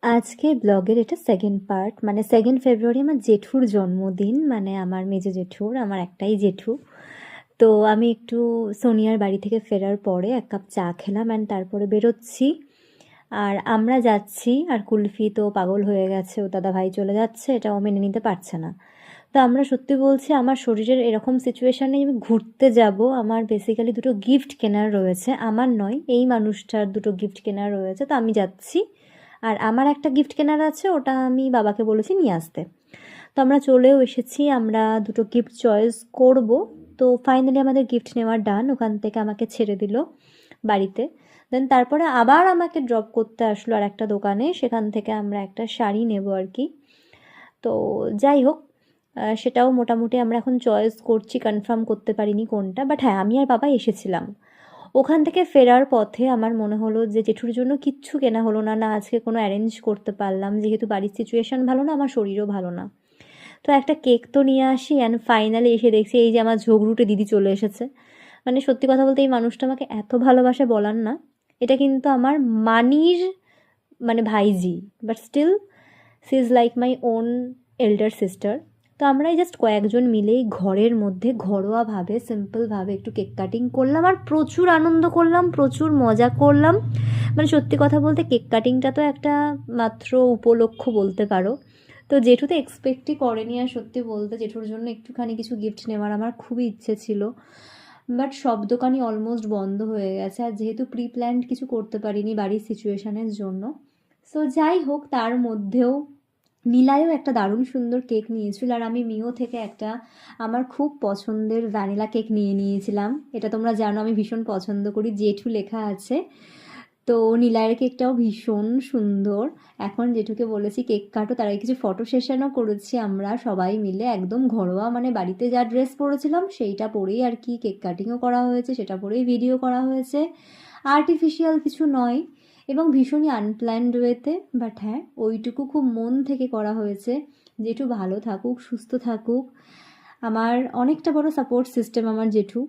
আজকে ব্লগের এটা সেকেন্ড পার্ট, মানে 2nd ফেব্রুয়ারি আমার জেঠুর জন্মদিন, মানে আমার মেজো জেঠুর, আমার একটাই জেঠু। তো আমি একটু সোনিয়ার বাড়ি থেকে ফেরার পরে এক কাপ চা খেলাম অ্যান্ড তারপরে বেরোচ্ছি। আর আমরা যাচ্ছি, আর কুলফি তো পাগল হয়ে গেছে, ও দাদা ভাই চলে যাচ্ছে, এটা ও মেনে নিতে পারছে না। তো আমরা সত্যি বলছি, আমার শরীরের এরকম সিচুয়েশানে আমি ঘুরতে যাব, আমার বেসিক্যালি দুটো গিফট কেনার রয়েছে, আমার নয় এই মানুষটার দুটো গিফট কেনার রয়েছে, তো আমি যাচ্ছি। আর আমার একটা গিফট কেনার আছে, ওটা আমি বাবাকে বলেছি নিয়ে আসতে। তো আমরা চলেও এসেছি, আমরা দুটো গিফট চয়েস করব। তো ফাইনালি আমাদের গিফট নেওয়া ডান, ওখান থেকে আমাকে ছেড়ে দিল বাড়িতে। দেন তারপরে আবার আমাকে ড্রপ করতে আসলো আর একটা দোকানে, সেখান থেকে আমরা একটা শাড়ি নেব আর কি। তো যাই হোক, সেটাও মোটামুটি আমরা এখন চয়েস করছি, কনফার্ম করতে পারিনি কোনটা, বাট হ্যাঁ আমি আর বাবা এসেছিলাম। ওখান থেকে ফেরার পথে আমার মনে হলো যে জেঠুর জন্য কিচ্ছু কেনা হলো না, না আজকে কোনো অ্যারেঞ্জ করতে পারলাম, যেহেতু বাড়ির সিচুয়েশান ভালো না, আমার শরীরও ভালো না। তো একটা কেক তো নিয়ে আসি, অ্যান্ড ফাইনালি এসে দেখছি এই যে আমার ঝগড়ুটে দিদি চলে এসেছে। মানে সত্যি কথা বলতে এই মানুষটা আমাকে এত ভালোবাসে বলার না। এটা কিন্তু আমার মানির মানে ভাইজি, but still she is like my own elder sister. তো আমরাই জাস্ট কয়েকজন মিলেই ঘরের মধ্যে ঘরোয়াভাবে সিম্পলভাবে একটু কেক কাটিং করলাম, আর প্রচুর আনন্দ করলাম, প্রচুর মজা করলাম। মানে সত্যি কথা বলতে কেক কাটিংটা তো একটা মাত্র উপলক্ষ বলতে পারো। তো জেঠু তো এক্সপেক্টই করেনি, আর সত্যি বলতে জেঠুর জন্য একটুখানি কিছু গিফট নেওয়ার আমার খুবই ইচ্ছে ছিল, বাট সব দোকানই অলমোস্ট বন্ধ হয়ে গেছে, আর যেহেতু প্রি প্ল্যান্ড কিছু করতে পারিনি বাড়ির সিচুয়েশানের জন্য। সো যাই হোক, তার মধ্যেও নীলায়ও একটা দারুণ সুন্দর কেক নিয়েছিল, আর আমি মিও থেকে একটা আমার খুব পছন্দের ভ্যানিলা কেক নিয়ে নিয়েছিলাম। এটা তোমরা জানো আমি ভীষণ পছন্দ করি, জেঠু লেখা আছে। তো নীলায়ের কেকটাও ভীষণ সুন্দর। এখন জেঠুকে বলেছি কেক কাটো, তার আগে কিছু ফটো সেশনও করেছি আমরা সবাই মিলে, একদম ঘরোয়া, মানে বাড়িতে যা ড্রেস পরেছিলাম সেইটা পরেই আর কি কেক কাটিংও করা হয়েছে, সেটা পরেই ভিডিও করা হয়েছে, আর্টিফিশিয়াল কিছু নয়, এবং ভীষণই আনপ্ল্যান্ড ওয়েতে। বাট হ্যাঁ, ওইটুকু খুব মন থেকে করা হয়েছে। জেঠু ভালো থাকুক, সুস্থ থাকুক, আমার অনেকটা বড় সাপোর্ট সিস্টেম আমার জেঠু।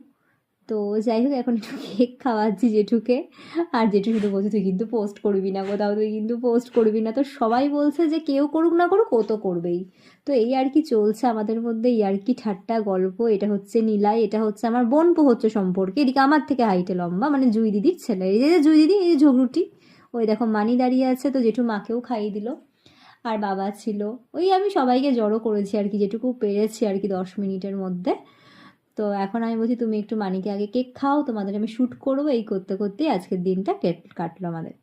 তো যাই হোক, এখন একটু কেক খাওয়াচ্ছি জেঠুকে। আর জেঠু শুধু বলছে তুই কিন্তু পোস্ট করবি না কোথাও, তুই কিন্তু পোস্ট করবি না। তো সবাই বলছে যে কেউ করুক না করুক, ও তো করবেই। তো এই আর কি চলছে আমাদের মধ্যে, এই আর কি ঠাট্টা গল্প। এটা হচ্ছে নিলাই, এটা হচ্ছে আমার বোনপো হচ্ছে সম্পর্কে, এদিকে আমার থেকে হাইটে লম্বা, মানে জুই দিদির ছেলে। এই যে জুই দিদি, এই যে ঝগড়ুটি, ওই দেখো মানি দাঁড়িয়ে আছে। তো জেঠু মাকেও খাইয়ে দিল, আর বাবা ছিল। ওই আমি সবাইকে জড়ো করেছি আর কি, যেটুকু পেরেছি আর কি 10 মিনিটের মধ্যে। তো এখন আমি বলছি তুমি একটু মানিকে আগে কেক খাও, তোমাদের আমি শ্যুট করবো, এই করতে করতেই আজকের দিনটা কাটলো আমাদের।